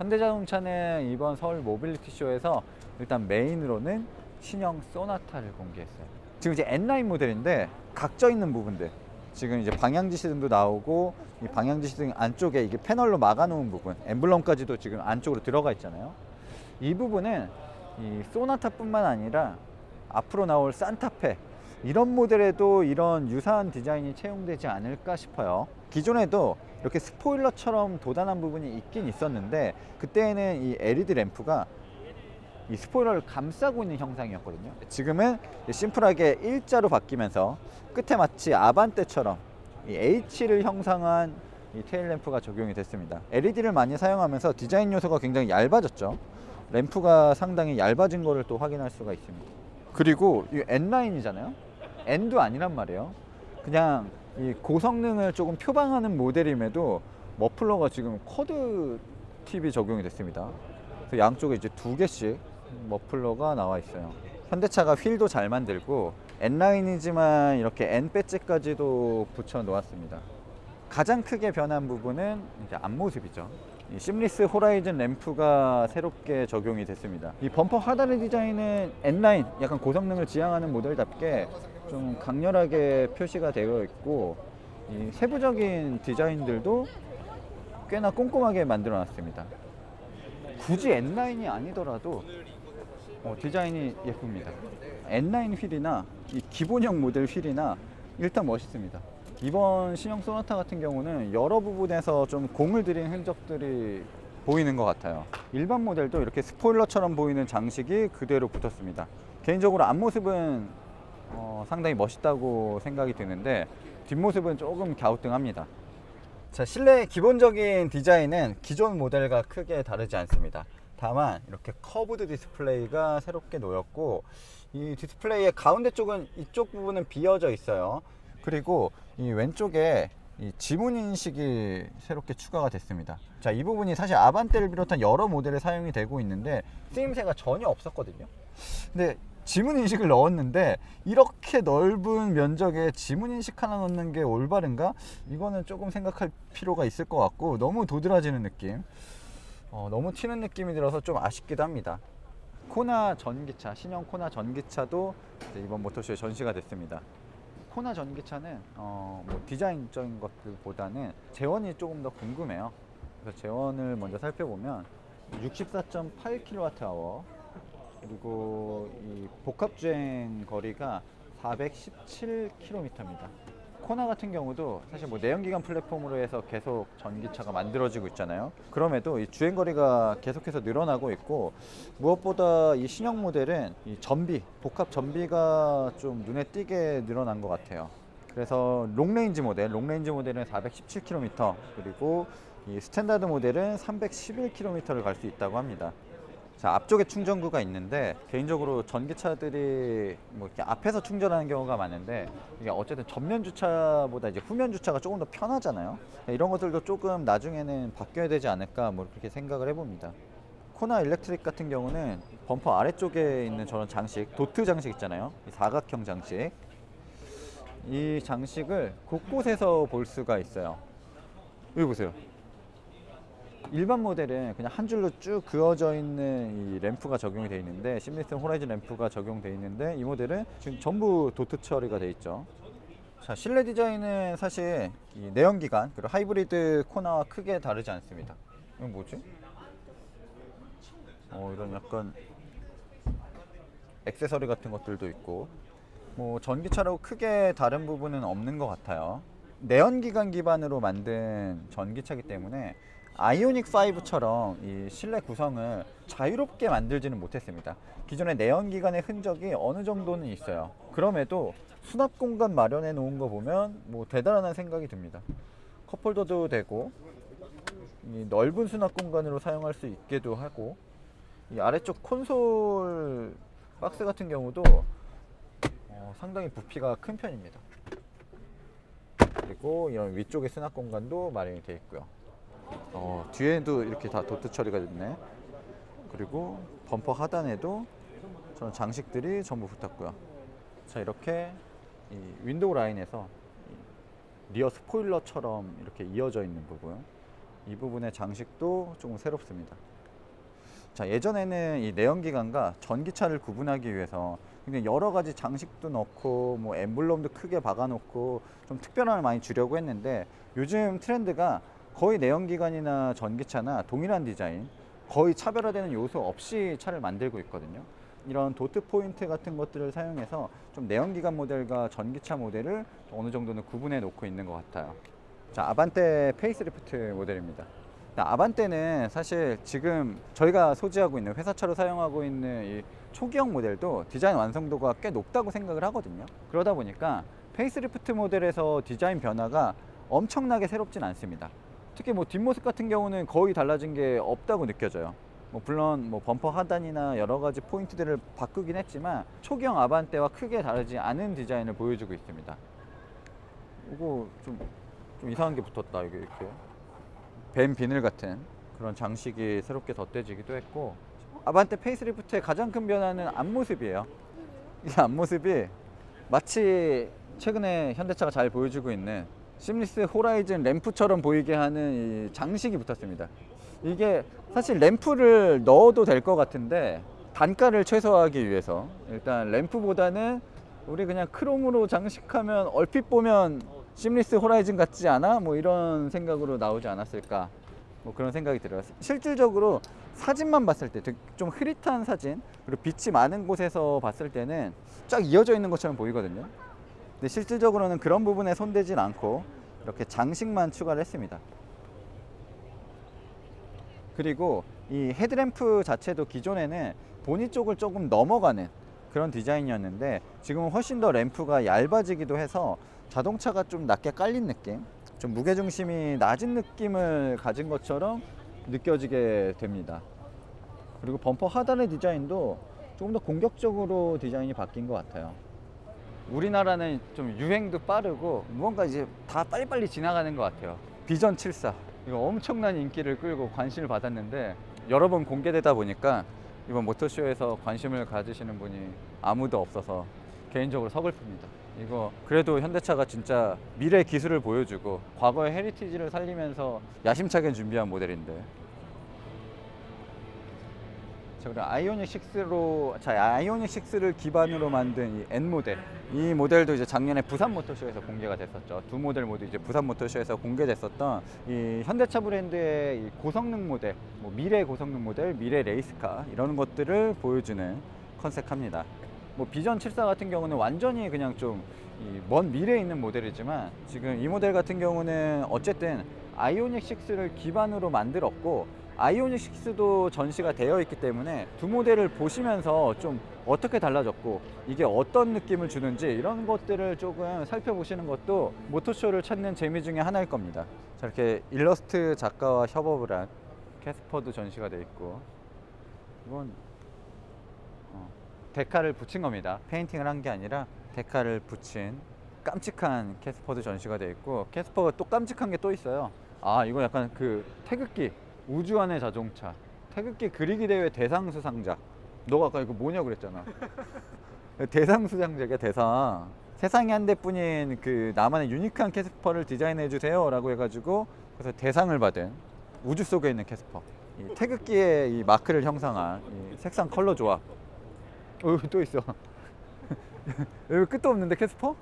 현대자동차는 이번 서울 모빌리티 쇼에서 일단 메인으로는 신형 소나타를 공개했어요. 지금 이제 N9 모델인데 각져 있는 부분들, 지금 이제 방향지시등도 나오고 이 방향지시등 안쪽에 이게 패널로 막아놓은 부분, 엠블럼까지도 지금 안쪽으로 들어가 있잖아요. 이 부분은 이 소나타뿐만 아니라 앞으로 나올 산타페 이런 모델에도 이런 유사한 디자인이 채용되지 않을까 싶어요. 기존에도 이렇게 스포일러처럼 도단한 부분이 있긴 있었는데 그때는 이 LED 램프가 이 스포일러를 감싸고 있는 형상이었거든요. 지금은 심플하게 일자로 바뀌면서 끝에 마치 아반떼처럼 이 H를 형상한 이 테일 램프가 적용이 됐습니다. LED를 많이 사용하면서 디자인 요소가 굉장히 얇아졌죠. 램프가 상당히 얇아진 거를 또 확인할 수가 있습니다. 그리고 이 N9이잖아요. N도 아니란 말이에요. 그냥 이 고성능을 조금 표방하는 모델임에도 머플러가 지금 쿼드 팁이 적용이 됐습니다. 그래서 양쪽에 이제 2개씩 머플러가 나와 있어요. 현대차가 휠도 잘 만들고 N9이지만 이렇게 N 배지까지도 붙여 놓았습니다. 가장 크게 변한 부분은 이제 앞모습이죠. 이 심리스 호라이즌 램프가 새롭게 적용이 됐습니다. 이 범퍼 하단의 디자인은 N9 약간 고성능을 지향하는 모델답게 좀 강렬하게 표시가 되어 있고 이 세부적인 디자인들도 꽤나 꼼꼼하게 만들어 놨습니다. 굳이 N9이 아니더라도 디자인이 예쁩니다. N9 휠이나 이 기본형 모델 휠이나 일단 멋있습니다. 이번 신형 소나타 같은 경우는 여러 부분에서 좀 공을 들인 흔적들이 보이는 것 같아요. 일반 모델도 이렇게 스포일러처럼 보이는 장식이 그대로 붙었습니다. 개인적으로 앞모습은 상당히 멋있다고 생각이 드는데 뒷모습은 조금 갸우뚱합니다. 자, 실내 기본적인 디자인은 기존 모델과 크게 다르지 않습니다. 다만 이렇게 커브드 디스플레이가 새롭게 놓였고 이 디스플레이의 가운데 쪽은 이쪽 부분은 비어져 있어요. 그리고 이 왼쪽에 이 지문 인식이 새롭게 추가가 됐습니다. 자, 이 부분이 사실 아반떼를 비롯한 여러 모델에 사용이 되고 있는데 쓰임새가 전혀 없었거든요. 근데 지문 인식을 넣었는데 이렇게 넓은 면적에 지문 인식 하나 넣는 게 올바른가? 이거는 조금 생각할 필요가 있을 것 같고 너무 도드라지는 느낌, 너무 튀는 느낌이 들어서 좀 아쉽기도 합니다. 코나 전기차, 신형 코나 전기차도 이번 모터쇼에 전시가 됐습니다. 코나 전기차는 뭐 디자인적인 것들보다는 제원이 조금 더 궁금해요. 그래서 제원을 먼저 살펴보면 64.8kWh, 그리고 이 복합주행 거리가 417km입니다. 코나 같은 경우도 사실 뭐 내연기관 플랫폼으로 해서 계속 전기차가 만들어지고 있잖아요. 그럼에도 이 주행거리가 계속해서 늘어나고 있고, 무엇보다 이 신형 모델은 이 전비, 복합 전비가 좀 눈에 띄게 늘어난 것 같아요. 그래서 롱레인지 모델은 417km, 그리고 이 스탠다드 모델은 311km를 갈 수 있다고 합니다. 자, 앞쪽에 충전구가 있는데 개인적으로 전기차들이 뭐 이렇게 앞에서 충전하는 경우가 많은데 이게 어쨌든 전면 주차보다 이제 후면 주차가 조금 더 편하잖아요. 이런 것들도 조금 나중에는 바뀌어야 되지 않을까 뭐 그렇게 생각을 해봅니다. 코나 일렉트릭 같은 경우는 범퍼 아래쪽에 있는 저런 장식, 도트 장식 있잖아요. 이 사각형 장식, 이 장식을 곳곳에서 볼 수가 있어요. 여기 보세요. 일반 모델은 그냥 한 줄로 쭉 그어져 있는 이 램프가 적용이 되어 있는데, 심리스 호라이즌 램프가 적용되어 있는데, 이 모델은 지금 전부 도트 처리가 되어 있죠. 자, 실내 디자인은 사실 이 내연기관 그리고 하이브리드 코나와 크게 다르지 않습니다. 이건 뭐지? 이런 약간 액세서리 같은 것들도 있고, 뭐 전기차라고 크게 다른 부분은 없는 것 같아요. 내연기관 기반으로 만든 전기차이기 때문에 아이오닉 5처럼 이 실내 구성을 자유롭게 만들지는 못했습니다. 기존의 내연기관의 흔적이 어느 정도는 있어요. 그럼에도 수납 공간 마련해 놓은 거 보면 뭐 대단한 생각이 듭니다. 컵홀더도 되고, 이 넓은 수납 공간으로 사용할 수 있게도 하고, 이 아래쪽 콘솔 박스 같은 경우도 상당히 부피가 큰 편입니다. 그리고 이런 위쪽에 수납 공간도 마련이 되어 있고요. 뒤에도 이렇게 다 도트 처리가 됐네. 그리고 범퍼 하단에도 저런 장식들이 전부 붙었고요. 자, 이렇게 이 윈도우 라인에서 리어 스포일러처럼 이렇게 이어져 있는 부분, 이 부분의 장식도 조금 새롭습니다. 자, 예전에는 이 내연기관과 전기차를 구분하기 위해서 굉장히 여러 가지 장식도 넣고 뭐 엠블럼도 크게 박아놓고 좀 특별함을 많이 주려고 했는데, 요즘 트렌드가 거의 내연기관이나 전기차나 동일한 디자인, 거의 차별화되는 요소 없이 차를 만들고 있거든요. 이런 도트 포인트 같은 것들을 사용해서 좀 내연기관 모델과 전기차 모델을 어느 정도는 구분해 놓고 있는 것 같아요. 자, 아반떼 페이스리프트 모델입니다. 아반떼는 사실 지금 저희가 소지하고 있는 회사차로 사용하고 있는 이 초기형 모델도 디자인 완성도가 꽤 높다고 생각을 하거든요. 그러다 보니까 페이스리프트 모델에서 디자인 변화가 엄청나게 새롭진 않습니다. 특히 뭐 뒷모습 같은 경우는 거의 달라진 게 없다고 느껴져요. 물론 범퍼 하단이나 여러 가지 포인트들을 바꾸긴 했지만 초기형 아반떼와 크게 다르지 않은 디자인을 보여주고 있습니다. 이거 좀 이상한 게 붙었다. 이게 이렇게 뱀 비늘 같은 그런 장식이 새롭게 덧대지기도 했고, 아반떼 페이스리프트의 가장 큰 변화는 앞모습이에요. 이 앞모습이 마치 최근에 현대차가 잘 보여주고 있는 심리스 호라이즌 램프처럼 보이게 하는 이 장식이 붙었습니다. 이게 사실 램프를 넣어도 될 것 같은데 단가를 최소화하기 위해서 일단 램프보다는 우리 그냥 크롬으로 장식하면 얼핏 보면 심리스 호라이즌 같지 않아? 뭐 이런 생각으로 나오지 않았을까, 뭐 그런 생각이 들어요. 실질적으로 사진만 봤을 때 좀 흐릿한 사진, 그리고 빛이 많은 곳에서 봤을 때는 쫙 이어져 있는 것처럼 보이거든요. 근데 실질적으로는 그런 부분에 손대진 않고 이렇게 장식만 추가를 했습니다. 그리고 이 헤드램프 자체도 기존에는 보니 쪽을 조금 넘어가는 그런 디자인이었는데, 지금은 훨씬 더 램프가 얇아지기도 해서 자동차가 좀 낮게 깔린 느낌, 좀 무게중심이 낮은 느낌을 가진 것처럼 느껴지게 됩니다. 그리고 범퍼 하단의 디자인도 조금 더 공격적으로 디자인이 바뀐 것 같아요. 우리나라는 좀 유행도 빠르고 무언가 이제 다 빨리빨리 지나가는 것 같아요. 비전 74 이거 엄청난 인기를 끌고 관심을 받았는데, 여러 번 공개되다 보니까 이번 모터쇼에서 관심을 가지시는 분이 아무도 없어서 개인적으로 서글픕니다. 이거 그래도 현대차가 진짜 미래 기술을 보여주고 과거의 헤리티지를 살리면서 야심차게 준비한 모델인데, 그리고 아이오닉 6를 기반으로 만든 이 N 모델, 이 모델도 이제 작년에 부산 모터쇼에서 공개가 됐었죠. 두 모델 모두 이제 부산 모터쇼에서 공개됐었던 이 현대차 브랜드의 이 고성능 모델, 뭐 미래 고성능 모델, 미래 레이스카 이런 것들을 보여주는 컨셉합니다. 뭐 비전 74 같은 경우는 완전히 그냥 좀 먼 미래에 있는 모델이지만, 지금 이 모델 같은 경우는 어쨌든 아이오닉 6를 기반으로 만들었고 아이오닉 6도 전시가 되어 있기 때문에 두 모델을 보시면서 좀 어떻게 달라졌고 이게 어떤 느낌을 주는지 이런 것들을 조금 살펴보시는 것도 모터쇼를 찾는 재미 중에 하나일 겁니다. 자, 이렇게 일러스트 작가와 협업을 한 캐스퍼도 전시가 되어 있고, 이건 데카를 붙인 겁니다. 페인팅을 한 게 아니라 데카를 붙인 깜찍한 캐스퍼도 전시가 되어 있고, 캐스퍼가 또 깜찍한 게 또 있어요. 아, 이거 약간 그 태극기, 우주 안의 자동차 태극기 그리기 대회 대상 수상작. 너가 아까 이거 뭐냐고 그랬잖아. 대상 수상작이야, 대상. 세상에 한 대뿐인 그 나만의 유니크한 캐스퍼를 디자인해 주세요 라고 해가지고 그래서 대상을 받은 우주 속에 있는 캐스퍼. 이 태극기의 이 마크를 형상한 이 색상 컬러 조합. 또 있어. 여기 끝도 없는데 캐스퍼?